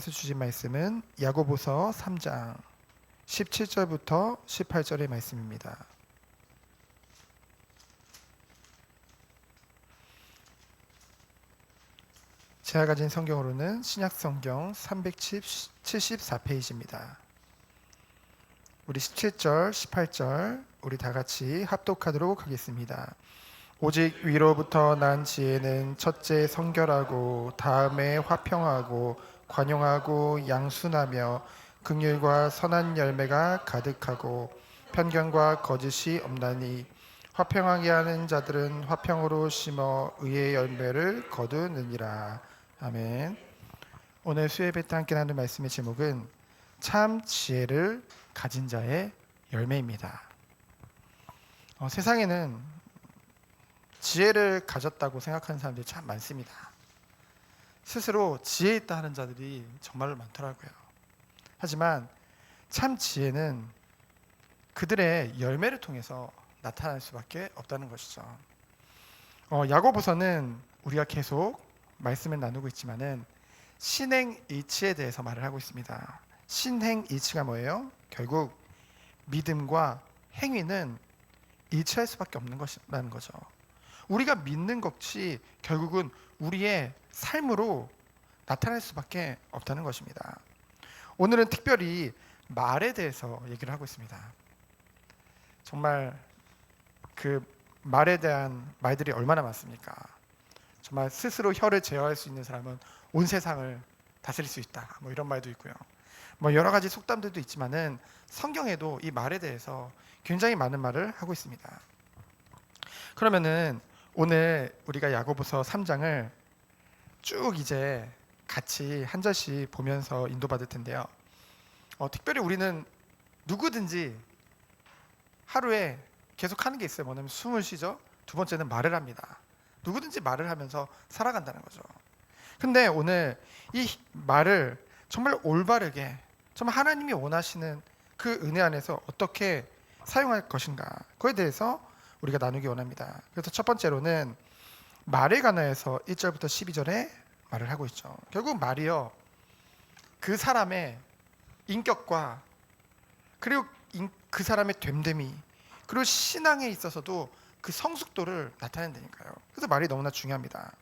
하나님께서 주신 말씀은 야고보서 3장 17절부터 18절의 말씀입니다. 제가 가진 성경으로는 신약성경 374페이지입니다. 우리 17절, 18절 우리 다 같이 합독하도록 하겠습니다. 오직 위로부터 난 지혜는 첫째 성결하고 다음에 화평하고 관용하고 양순하며 긍휼과 선한 열매가 가득하고 편견과 거짓이 없나니 화평하게 하는 자들은 화평으로 심어 의의 열매를 거두느니라. 아멘. 오늘 수요예배 때 함께 나눌 말씀의 제목은 참 지혜를 가진 자의 열매입니다. 세상에는 지혜를 가졌다고 생각하는 사람들이 참 많습니다. 스스로 지혜 있다 하는 자들이 정말로 많더라고요. 하지만 참 지혜는 그들의 열매를 통해서 나타날 수밖에 없다는 것이죠. 야고보서는 우리가 계속 말씀을 나누고 있지만은 신행일치에 대해서 말을 하고 있습니다. 신행일치가 뭐예요? 결국 믿음과 행위는 일치할 수밖에 없는 것이라는 거죠. 우리가 믿는 것이 결국은 우리의 삶으로 나타날 수밖에 없다는 것입니다. 오늘은 특별히 말에 대해서 얘기를 하고 있습니다. 정말 그 말에 대한 말들이 얼마나 많습니까? 정말 스스로 혀를 제어할 수 있는 사람은 온 세상을 다스릴 수 있다. 뭐 이런 말도 있고요. 뭐 여러 가지 속담들도 있지만은 성경에도 이 말에 대해서 굉장히 많은 말을 하고 있습니다. 그러면은 오늘 우리가 야고보서 3장을 쭉 이제 같이 한 절씩 보면서 인도받을 텐데요. 특별히 우리는 누구든지 하루에 계속 하는 게 있어요. 뭐냐면 숨을 쉬죠. 두 번째는 말을 합니다. 누구든지 말을 하면서 살아간다는 거죠. 근데 오늘 이 말을 정말 올바르게 정말 하나님이 원하시는 그 은혜 안에서 어떻게 사용할 것인가, 그거에 대해서 우리가 나누기 원합니다. 그래서 첫 번째로는 말에 관하여서 1절부터 12절에 말을 하고 있죠. 결국 말이요, 그 사람의 인격과 그리고 그 사람의 됨됨이, 그리고 신앙에 있어서도 그 성숙도를 나타낸다니까요. 그래서 말이 너무나 중요합니다.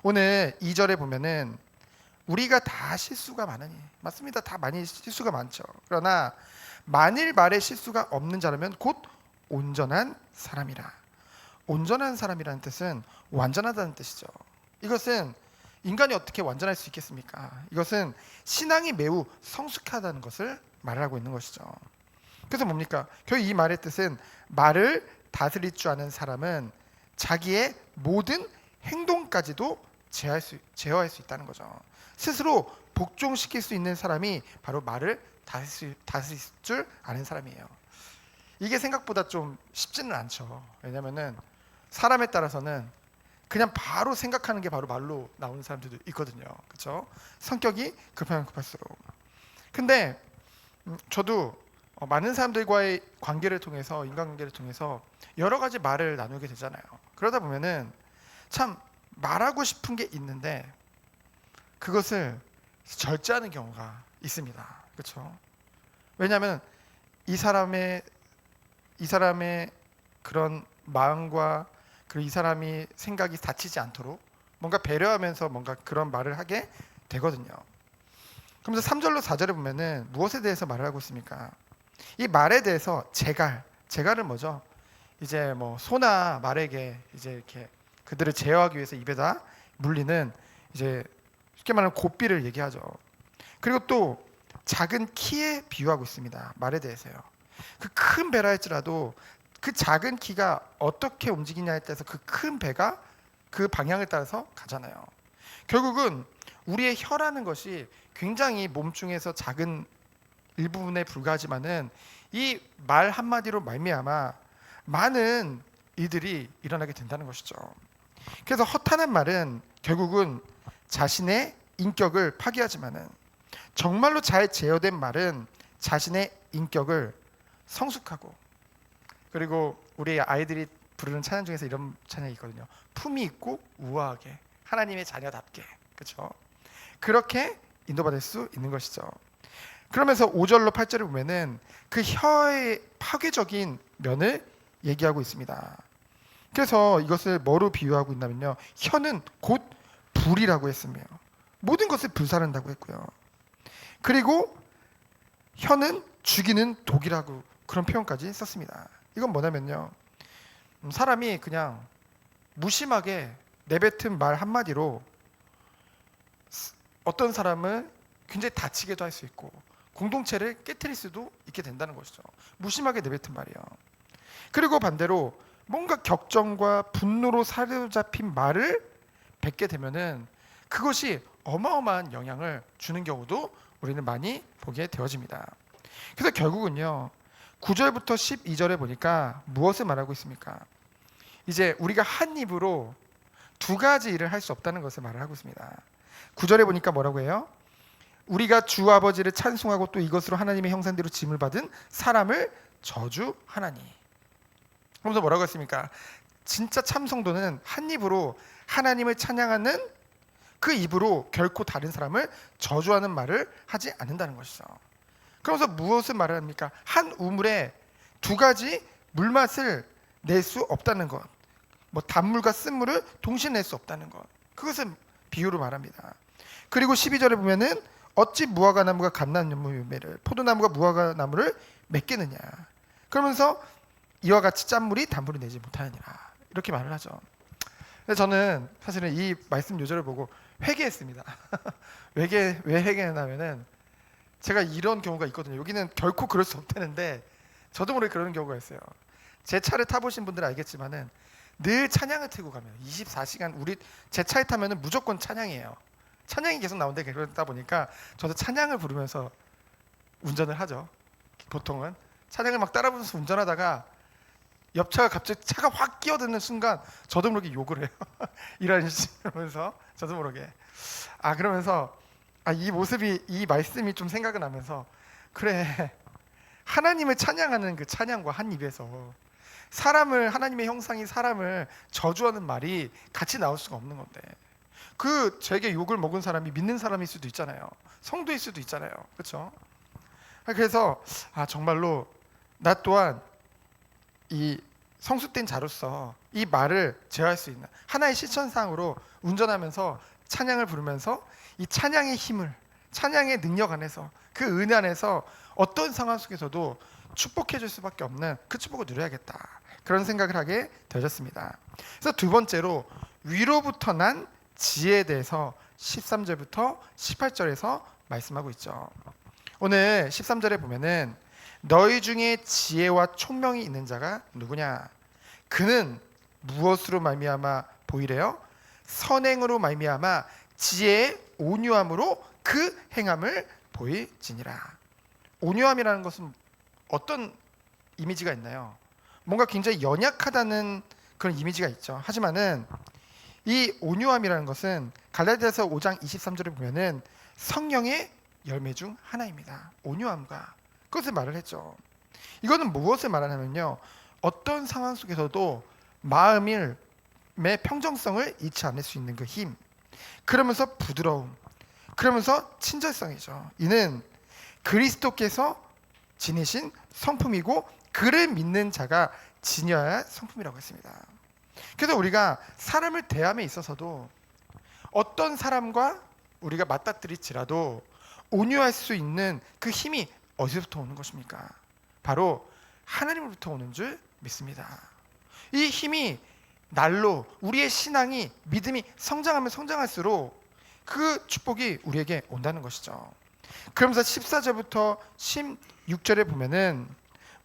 오늘 2절에 보면은 우리가 다 실수가 많으니, 맞습니다. 다 많이 실수가 많죠. 그러나 만일 말에 실수가 없는 자라면 곧 온전한 사람이라. 온전한 사람이라는 뜻은 완전하다는 뜻이죠. 이것은 인간이 어떻게 완전할 수 있겠습니까? 이것은 신앙이 매우 성숙하다는 것을 말하고 있는 것이죠. 그래서 뭡니까? 결국 이 말의 뜻은 말을 다스릴 줄 아는 사람은 자기의 모든 행동까지도 제어할 수 있다는 거죠. 스스로 복종시킬 수 있는 사람이 바로 말을 다스릴 줄 아는 사람이에요. 이게 생각보다 좀 쉽지는 않죠. 왜냐면은 사람에 따라서는 그냥 바로 생각하는 게 바로 말로 나오는 사람들도 있거든요. 그렇죠? 성격이 급하면 급할수록. 근데 저도 많은 사람들과의 관계를 통해서, 인간관계를 통해서 여러 가지 말을 나누게 되잖아요. 그러다 보면은 참 말하고 싶은 게 있는데 그것을 절제하는 경우가 있습니다. 그렇죠? 왜냐하면 이 사람의 그런 마음과 그리고 이 사람이 생각이 다치지 않도록 뭔가 배려하면서 뭔가 그런 말을 하게 되거든요. 그러면서 3절로 4절에 보면은 무엇에 대해서 말을 하고 있습니까? 이 말에 대해서 재갈은 뭐죠? 이제 뭐 소나 말에게 이제 이렇게 그들을 제어하기 위해서 입에다 물리는, 이제 쉽게 말하면 고삐를 얘기하죠. 그리고 또 작은 키에 비유하고 있습니다. 말에 대해서요. 그 큰 배라 할지라도 그 작은 키가 어떻게 움직이냐에 따라서 그 큰 배가 그 방향을 따라서 가잖아요. 결국은 우리의 혀라는 것이 굉장히 몸 중에서 작은 일부분에 불과하지만은 이 말 한마디로 말미암아 많은 일들이 일어나게 된다는 것이죠. 그래서 허탄한 말은 결국은 자신의 인격을 파괴하지만은 정말로 잘 제어된 말은 자신의 인격을 성숙하고, 그리고 우리 아이들이 부르는 찬양 중에서 이런 찬양이 있거든요. 품이 있고 우아하게 하나님의 자녀답게, 그렇죠? 그렇게 인도받을 수 있는 것이죠. 그러면서 5절로 8절을 보면은 그 혀의 파괴적인 면을 얘기하고 있습니다. 그래서 이것을 뭐로 비유하고 있냐면요, 혀는 곧 불이라고 했으며 모든 것을 불사른다고 했고요. 그리고 혀는 죽이는 독이라고 그런 표현까지 썼습니다. 이건 뭐냐면요, 사람이 그냥 무심하게 내뱉은 말 한마디로 어떤 사람을 굉장히 다치게도 할 수 있고 공동체를 깨트릴 수도 있게 된다는 것이죠. 무심하게 내뱉은 말이요. 그리고 반대로 뭔가 격정과 분노로 사로잡힌 말을 뱉게 되면은 그것이 어마어마한 영향을 주는 경우도 우리는 많이 보게 되어집니다. 그래서 결국은요, 9절부터 12절에 보니까 무엇을 말하고 있습니까? 이제 우리가 한 입으로 두 가지 일을 할 수 없다는 것을 말을 하고 있습니다. 9절에 보니까 뭐라고 해요? 우리가 주 아버지를 찬송하고 또 이것으로 하나님의 형상대로 짐을 받은 사람을 저주하나니. 그러면서 뭐라고 했습니까? 진짜 참 성도는 한 입으로 하나님을 찬양하는 그 입으로 결코 다른 사람을 저주하는 말을 하지 않는다는 것이죠. 그러면서 무엇을 말을 합니까? 한 우물에 두 가지 물맛을 낼 수 없다는 것, 뭐 단물과 쓴물을 동시에 낼 수 없다는 것, 그것을 비유로 말합니다. 그리고 12절에 보면은 어찌 무화과 나무가 감나무 열매를, 포도나무가 무화과 나무를 맺겠느냐. 그러면서 이와 같이 짠물이 단물을 내지 못하느니라, 이렇게 말을 하죠. 근데 저는 사실은 이 말씀 요절을 보고 회개했습니다. 왜 회개했냐면은 제가 이런 경우가 있거든요. 여기는 결코 그럴 수 없다는데 저도 모르게 그러는 경우가 있어요. 제 차를 타보신 분들은 알겠지만은 늘 찬양을 틀고 가면 24시간 제 차에 타면은 무조건 찬양이에요. 찬양이 계속 나오는데 그러다 보니까 저도 찬양을 부르면서 운전을 하죠. 보통은 찬양을 막 따라 부르면서 운전하다가 옆차가 갑자기 차가 확 끼어드는 순간 저도 모르게 욕을 해요. 이러면서 저도 모르게 그러면서 이 모습이, 이 말씀이 좀 생각이 나면서, 그래, 하나님을 찬양하는 그 찬양과 한 입에서 하나님의 형상이 사람을 저주하는 말이 같이 나올 수가 없는 건데, 그 제게 욕을 먹은 사람이 믿는 사람일 수도 있잖아요. 성도일 수도 있잖아요. 그렇죠? 그래서 정말로 나 또한 이 성숙된 자로서 이 말을 제어할 수 있는 하나의 실천상으로 운전하면서 찬양을 부르면서 이 찬양의 힘을, 찬양의 능력 안에서, 그 은혜 안에서 어떤 상황 속에서도 축복해 줄 수밖에 없는 그 축복을 누려야겠다, 그런 생각을 하게 되었습니다. 그래서 두 번째로 위로부터 난 지혜에 대해서 13절부터 18절에서 말씀하고 있죠. 오늘 13절에 보면은 너희 중에 지혜와 총명이 있는 자가 누구냐? 그는 무엇으로 말미암아 보이래요? 선행으로 말미암아 지혜의 온유함으로 그 행함을 보일지니라. 온유함이라는 것은 어떤 이미지가 있나요? 뭔가 굉장히 연약하다는 그런 이미지가 있죠. 하지만은 이 온유함이라는 것은 갈라디아서 5장 23절에 보면은 성령의 열매 중 하나입니다. 온유함과 그것을 말을 했죠. 이거는 무엇을 말하냐면요, 어떤 상황 속에서도 마음의 평정성을 잃지 않을 수 있는 그 힘, 그러면서 부드러움, 그러면서 친절성이죠. 이는 그리스도께서 지니신 성품이고 그를 믿는 자가 지녀야 할 성품이라고 했습니다. 그래서 우리가 사람을 대함에 있어서도 어떤 사람과 우리가 맞닥뜨릴지라도 온유할 수 있는 그 힘이 어디서부터 오는 것입니까? 바로 하나님으로부터 오는 줄 믿습니다. 이 힘이 날로 우리의 신앙이, 믿음이 성장하면 성장할수록 그 축복이 우리에게 온다는 것이죠. 그러면서 14절부터 16절에 보면은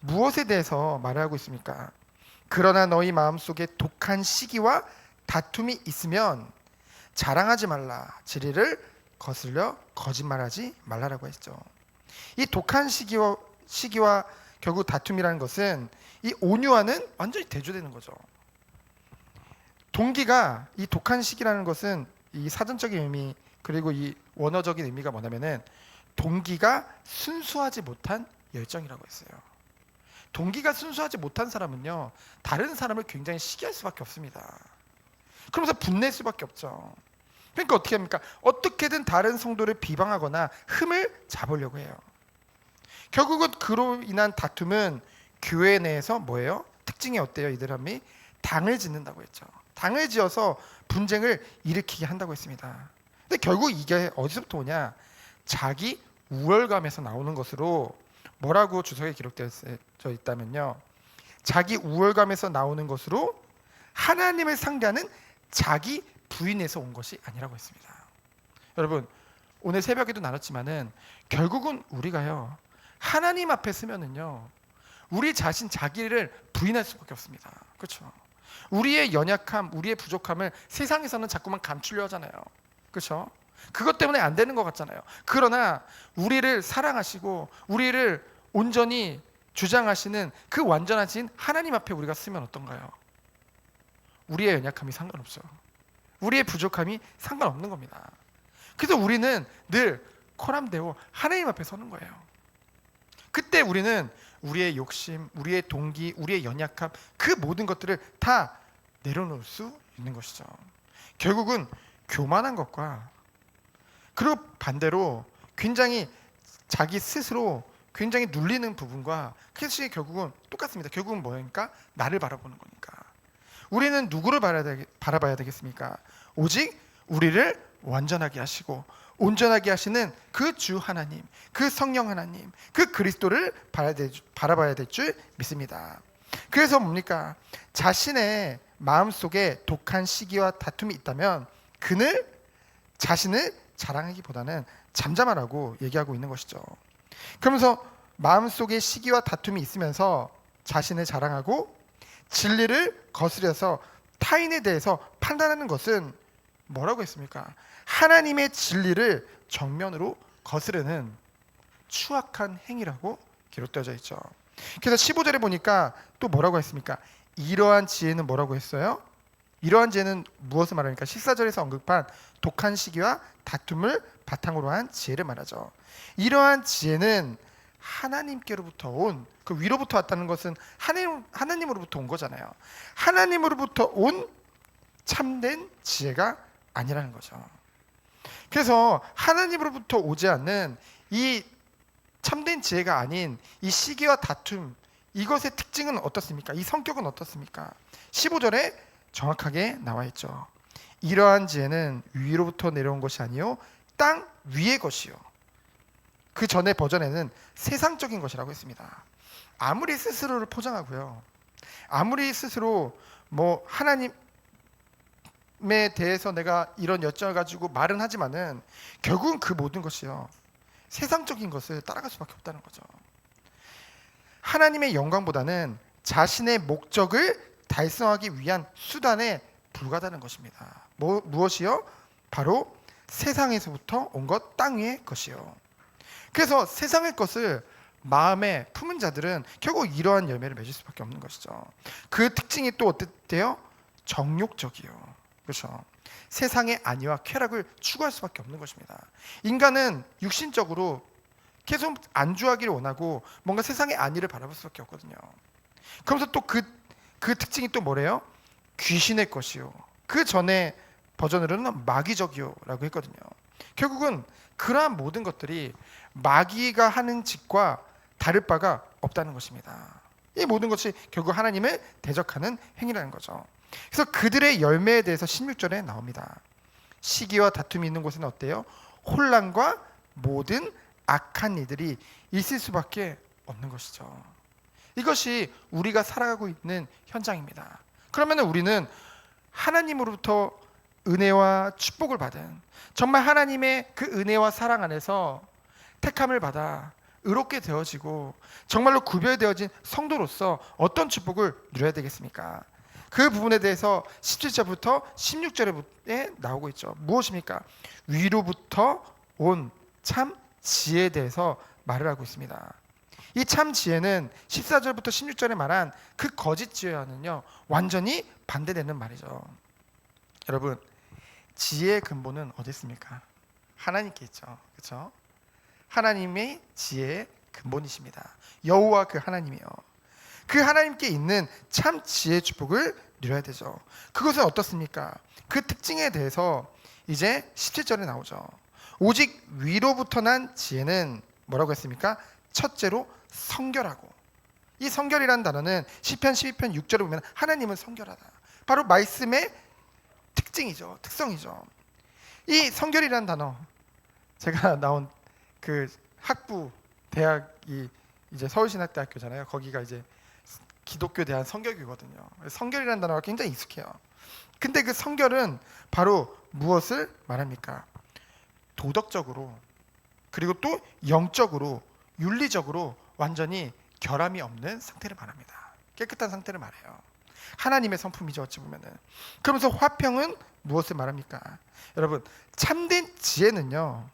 무엇에 대해서 말하고 있습니까? 그러나 너희 마음속에 독한 시기와 다툼이 있으면 자랑하지 말라, 진리를 거슬려 거짓말하지 말라라고 했죠. 이 독한 시기와 결국 다툼이라는 것은 이 온유와는 완전히 대조되는 거죠. 동기가, 이 독한 시기라는 것은 이 사전적인 의미 그리고 이 원어적인 의미가 뭐냐면은 동기가 순수하지 못한 열정이라고 했어요. 동기가 순수하지 못한 사람은요, 다른 사람을 굉장히 시기할 수밖에 없습니다. 그러면서 분낼 수밖에 없죠. 그러니까 어떻게 합니까? 어떻게든 다른 성도를 비방하거나 흠을 잡으려고 해요. 결국은 그로 인한 다툼은 교회 내에서 뭐예요? 특징이 어때요? 이 사람이 당을 짓는다고 했죠. 당을 지어서 분쟁을 일으키게 한다고 했습니다. 근데 결국 이게 어디서부터 오냐? 자기 우월감에서 나오는 것으로 뭐라고 주석에 기록되어 있다면요, 자기 우월감에서 나오는 것으로 하나님을 상대하는 자기 부인에서 온 것이 아니라고 했습니다. 여러분, 오늘 새벽에도 나눴지만은 결국은 우리가요, 하나님 앞에 서면은요, 우리 자신 자기를 부인할 수밖에 없습니다. 그렇죠? 우리의 연약함, 우리의 부족함을 세상에서는 자꾸만 감추려 하잖아요. 그렇죠? 그것 때문에 안 되는 것 같잖아요. 그러나 우리를 사랑하시고 우리를 온전히 주장하시는 그 완전하신 하나님 앞에 우리가 쓰면 어떤가요? 우리의 연약함이 상관없죠. 우리의 부족함이 상관없는 겁니다. 그래서 우리는 늘 코람되고 하나님 앞에 서는 거예요. 그때 우리는 우리의 욕심, 우리의 동기, 우리의 연약함, 그 모든 것들을 다 내려놓을 수 있는 것이죠. 결국은 교만한 것과, 그리고 반대로 굉장히 자기 스스로 굉장히 눌리는 부분과 그것이 결국은 똑같습니다. 결국은 뭐니까? 나를 바라보는 거니까. 우리는 누구를 바라봐야 되겠습니까? 오직 우리를 완전하게 하시고 온전하게 하시는 그 주 하나님, 그 성령 하나님, 그 그리스도를 바라봐야 될 줄 믿습니다. 그래서 뭡니까? 자신의 마음속에 독한 시기와 다툼이 있다면 그는 자신을 자랑하기보다는 잠잠하라고 얘기하고 있는 것이죠. 그러면서 마음속에 시기와 다툼이 있으면서 자신을 자랑하고 진리를 거스려서 타인에 대해서 판단하는 것은 뭐라고 했습니까? 하나님의 진리를 정면으로 거스르는 추악한 행위라고 기록되어져 있죠. 그래서 15절에 보니까 또 뭐라고 했습니까? 이러한 지혜는 뭐라고 했어요? 이러한 지혜는 무엇을 말합니까? 14절에서 언급한 독한 시기와 다툼을 바탕으로 한 지혜를 말하죠. 이러한 지혜는 하나님께로부터 온, 그 위로부터 왔다는 것은 하나님으로부터 온 거잖아요. 하나님으로부터 온 참된 지혜가 아니라는 거죠. 그래서 하나님으로부터 오지 않는 이 참된 지혜가 아닌 이 시기와 다툼, 이것의 특징은 어떻습니까? 이 성격은 어떻습니까? 15절에 정확하게 나와 있죠. 이러한 지혜는 위로부터 내려온 것이 아니요 땅 위의 것이요. 그 전에 버전에는 세상적인 것이라고 했습니다. 아무리 스스로를 포장하고요, 아무리 스스로 뭐 하나님에 대해서 내가 이런 여정을 가지고 말은 하지만은 결국은 그 모든 것이요, 세상적인 것을 따라갈 수밖에 없다는 거죠. 하나님의 영광보다는 자신의 목적을 달성하기 위한 수단에 불과하다는 것입니다. 무엇이요? 바로 세상에서부터 온 것, 땅 위의 것이요. 그래서 세상의 것을 마음에 품은 자들은 결국 이러한 열매를 맺을 수밖에 없는 것이죠. 그 특징이 또 어땠대요? 정욕적이요. 그렇죠. 세상의 안위와 쾌락을 추구할 수밖에 없는 것입니다. 인간은 육신적으로 계속 안주하기를 원하고 뭔가 세상의 안위를 바라볼 수밖에 없거든요. 그러면서 또 그 특징이 또 뭐래요? 귀신의 것이요. 그 전에 버전으로는 마귀적이요라고 했거든요. 결국은 그러한 모든 것들이 마귀가 하는 짓과 다를 바가 없다는 것입니다. 이 모든 것이 결국 하나님을 대적하는 행위라는 거죠. 그래서 그들의 열매에 대해서 16절에 나옵니다. 시기와 다툼이 있는 곳에는 어때요? 혼란과 모든 악한 이들이 있을 수밖에 없는 것이죠. 이것이 우리가 살아가고 있는 현장입니다. 그러면 우리는 하나님으로부터 은혜와 축복을 받은, 정말 하나님의 그 은혜와 사랑 안에서 택함을 받아 의롭게 되어지고 정말로 구별되어진 성도로서 어떤 축복을 누려야 되겠습니까? 그 부분에 대해서 17절부터 16절에 나오고 있죠. 무엇입니까? 위로부터 온 참 지혜에 대해서 말을 하고 있습니다. 이 참 지혜는 14절부터 16절에 말한 그 거짓 지혜와는요 완전히 반대되는 말이죠. 여러분, 지혜의 근본은 어디 있습니까? 하나님께 있죠. 그렇죠? 하나님의 지혜의 근본이십니다. 여호와 그 하나님이요. 그 하나님께 있는 참 지혜의 축복을 누려야 되죠. 그것은 어떻습니까? 그 특징에 대해서 이제 17절에 나오죠. 오직 위로부터 난 지혜는 뭐라고 했습니까? 첫째로 성결하고. 이 성결이라는 단어는 시편 12편 6절에 보면 하나님은 성결하다. 바로 말씀의 특징이죠. 특성이죠. 이 성결이라는 단어, 제가 나온 그 학부 대학이 이제 서울신학대학교잖아요. 거기가 이제 기독교 대한 성결교거든요. 성결이라는 단어가 굉장히 익숙해요. 근데 그 성결은 바로 무엇을 말합니까? 도덕적으로, 그리고 또 영적으로, 윤리적으로 완전히 결함이 없는 상태를 말합니다. 깨끗한 상태를 말해요. 하나님의 성품이죠, 어찌 보면은. 그러면서 화평은 무엇을 말합니까? 여러분, 참된 지혜는요,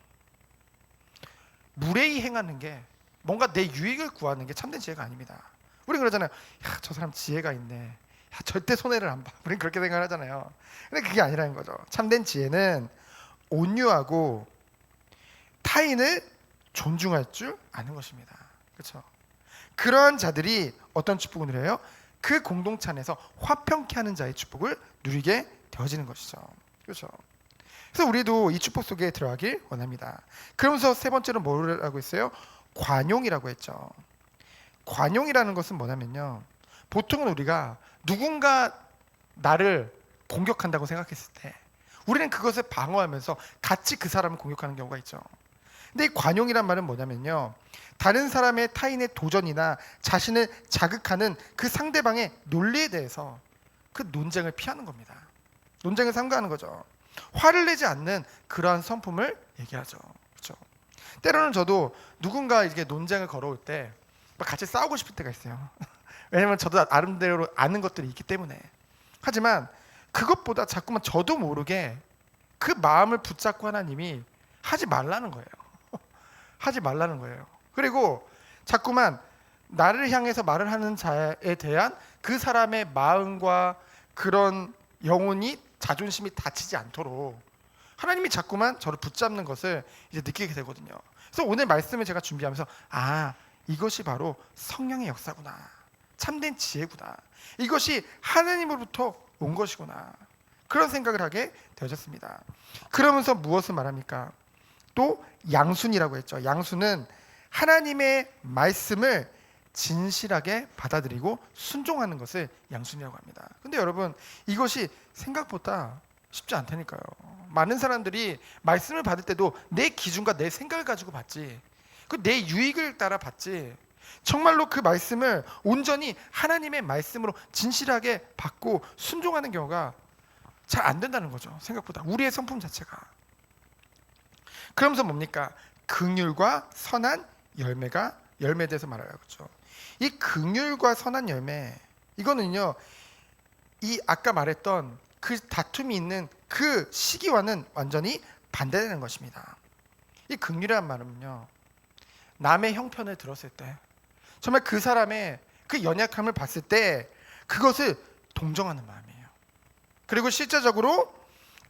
무례히 행하는 게, 뭔가 내 유익을 구하는 게 참된 지혜가 아닙니다. 우리 그러잖아요. 야, 저 사람 지혜가 있네. 야, 절대 손해를 안 봐. 우린 그렇게 생각을 하잖아요. 근데 그게 아니라는 거죠. 참된 지혜는 온유하고 타인을 존중할 줄 아는 것입니다. 그렇죠? 그런 자들이 어떤 축복을 누려요? 그 공동체 안에서 화평케 하는 자의 축복을 누리게 되어지는 것이죠. 그렇죠? 그래서 우리도 이 축복 속에 들어가길 원합니다. 그러면서 세 번째로 뭐라고 했어요? 관용이라고 했죠. 관용이라는 것은 뭐냐면요, 보통은 우리가 누군가 나를 공격한다고 생각했을 때 우리는 그것을 방어하면서 같이 그 사람을 공격하는 경우가 있죠. 근데 이 관용이란 말은 뭐냐면요, 다른 사람의 타인의 도전이나 자신을 자극하는 그 상대방의 논리에 대해서 그 논쟁을 피하는 겁니다. 논쟁을 삼가하는 거죠. 화를 내지 않는 그러한 성품을 얘기하죠. 그렇죠? 때로는 저도 누군가 이렇게 논쟁을 걸어올 때 같이 싸우고 싶을 때가 있어요. 왜냐면 저도 나름대로 아는 것들이 있기 때문에. 하지만 그것보다 자꾸만 저도 모르게 그 마음을 붙잡고 하나님이 하지 말라는 거예요. 하지 말라는 거예요. 그리고 자꾸만 나를 향해서 말을 하는 자에 대한 그 사람의 마음과 그런 영혼이, 자존심이 다치지 않도록 하나님이 자꾸만 저를 붙잡는 것을 이제 느끼게 되거든요. 그래서 오늘 말씀을 제가 준비하면서 이것이 바로 성령의 역사구나. 참된 지혜구나. 이것이 하나님으로부터 온 것이구나. 그런 생각을 하게 되어졌습니다. 그러면서 무엇을 말합니까? 또 양순이라고 했죠. 양순은 하나님의 말씀을 진실하게 받아들이고 순종하는 것을 양순이라고 합니다. 근데 여러분, 이것이 생각보다 쉽지 않다니까요. 많은 사람들이 말씀을 받을 때도 내 기준과 내 생각을 가지고 받지, 그 내 유익을 따라 받지, 정말로 그 말씀을 온전히 하나님의 말씀으로 진실하게 받고 순종하는 경우가 잘 안 된다는 거죠. 생각보다 우리의 성품 자체가. 그러면서 뭡니까? 긍휼과 선한 열매에 대해서 말하라고 했죠. 이 긍휼과 선한 열매, 이거는요, 이 아까 말했던 그 다툼이 있는 그 시기와는 완전히 반대되는 것입니다. 이 긍휼이라는 말은요, 남의 형편을 들었을 때, 정말 그 사람의 그 연약함을 봤을 때 그것을 동정하는 마음이에요. 그리고 실제적으로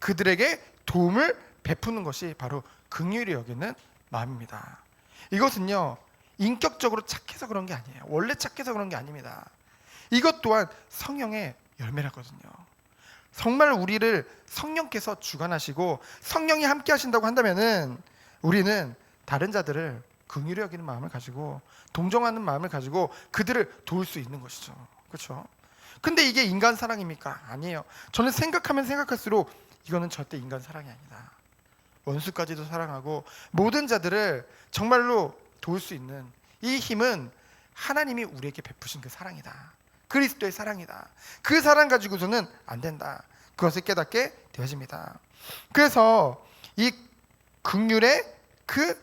그들에게 도움을 베푸는 것이 바로 긍휼히 여기는 마음입니다. 이것은요, 인격적으로 착해서 그런 게 아니에요. 원래 착해서 그런 게 아닙니다. 이것 또한 성령의 열매라거든요. 정말 우리를 성령께서 주관하시고 성령이 함께 하신다고 한다면은 우리는 다른 자들을 긍휼히 여기는 마음을 가지고 동정하는 마음을 가지고 그들을 도울 수 있는 것이죠. 그렇죠? 근데 이게 인간 사랑입니까? 아니에요. 저는 생각하면 생각할수록 이거는 절대 인간 사랑이 아니다. 원수까지도 사랑하고 모든 자들을 정말로 도울 수 있는 이 힘은 하나님이 우리에게 베푸신 그 사랑이다. 그리스도의 사랑이다. 그 사랑 가지고서는 안 된다. 그것을 깨닫게 되어집니다. 그래서 이 긍휼의 그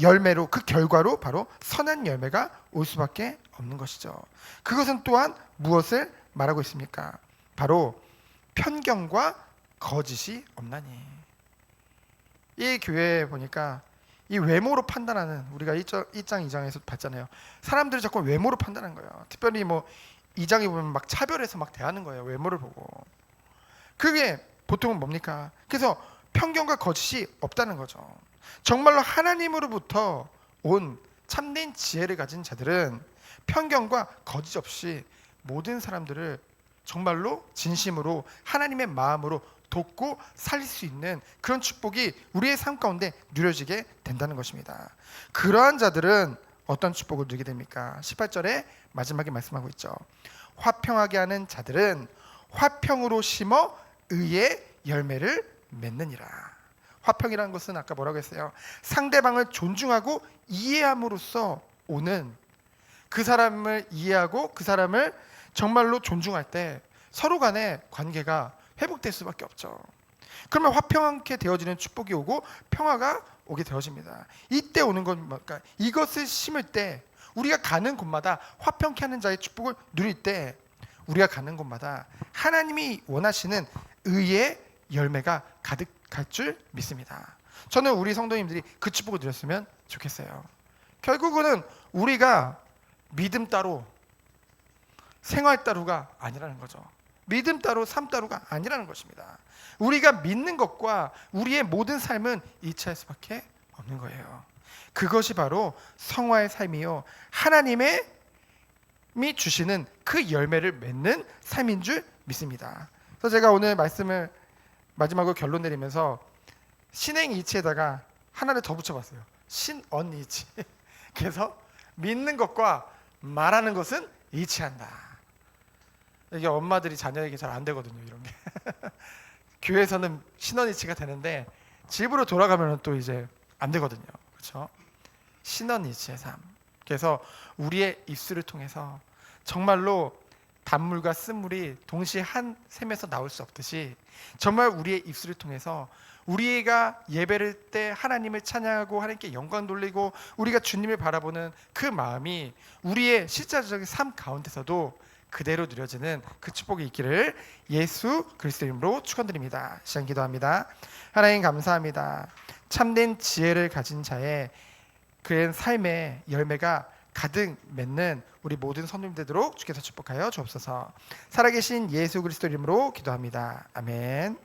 열매로, 그 결과로 바로 선한 열매가 올 수밖에 없는 것이죠. 그것은 또한 무엇을 말하고 있습니까? 바로 편견과 거짓이 없나니. 이 교회에 보니까 이 외모로 판단하는, 우리가 1장 2장에서 봤잖아요. 사람들이 자꾸 외모로 판단하는 거예요. 특별히 뭐 2장에 보면 막 차별해서 막 대하는 거예요. 외모를 보고. 그게 보통은 뭡니까? 그래서 편견과 거짓이 없다는 거죠. 정말로 하나님으로부터 온 참된 지혜를 가진 자들은 편견과 거짓 없이 모든 사람들을 정말로 진심으로 하나님의 마음으로 돕고 살릴 수 있는 그런 축복이 우리의 삶 가운데 누려지게 된다는 것입니다. 그러한 자들은 어떤 축복을 누리게 됩니까? 18절에 마지막에 말씀하고 있죠. 화평하게 하는 자들은 화평으로 심어 의의 열매를 맺느니라. 화평이라는 것은 아까 뭐라고 했어요? 상대방을 존중하고 이해함으로써 오는, 그 사람을 이해하고 그 사람을 정말로 존중할 때 서로 간의 관계가 회복될 수밖에 없죠. 그러면 화평하게 되어지는 축복이 오고 평화가 오게 되어집니다. 이때 오는 건 뭘까? 이것을 심을 때, 우리가 가는 곳마다 화평케 하는 자의 축복을 누릴 때 우리가 가는 곳마다 하나님이 원하시는 의의 열매가 가득할 줄 믿습니다. 저는 우리 성도님들이 그 축복을 누렸으면 좋겠어요. 결국은 우리가 믿음 따로 생활 따로가 아니라는 거죠. 믿음 따로 삶 따로가 아니라는 것입니다. 우리가 믿는 것과 우리의 모든 삶은 일치할 수밖에 없는 거예요. 그것이 바로 성화의 삶이요, 하나님이 주시는 그 열매를 맺는 삶인 줄 믿습니다. 그래서 제가 오늘 말씀을 마지막으로 결론 내리면서 신행이치에다가 하나를 더 붙여봤어요. 신언이치. 그래서 믿는 것과 말하는 것은 일치한다. 이게 엄마들이 자녀에게 잘 안 되거든요, 이런 게. 교회에서는 신언이치가 되는데 집으로 돌아가면 또 이제 안 되거든요. 그렇죠? 신언이치의 삶. 그래서 우리의 입술을 통해서 정말로 단물과 쓴물이 동시에 한 샘에서 나올 수 없듯이 정말 우리의 입술을 통해서 우리가 예배를 때 하나님을 찬양하고 하나님께 영광 돌리고 우리가 주님을 바라보는 그 마음이 우리의 실제적인 삶 가운데서도 그대로 누려지는 그 축복이 있기를 예수 그리스도 이름으로 축원드립니다. 시간 기도합니다. 하나님 감사합니다. 참된 지혜를 가진 자의 그의 삶의 열매가 가득 맺는 우리 모든 성도님 되도록 주께서 축복하여 주옵소서. 살아계신 예수 그리스도 이름으로 기도합니다. 아멘.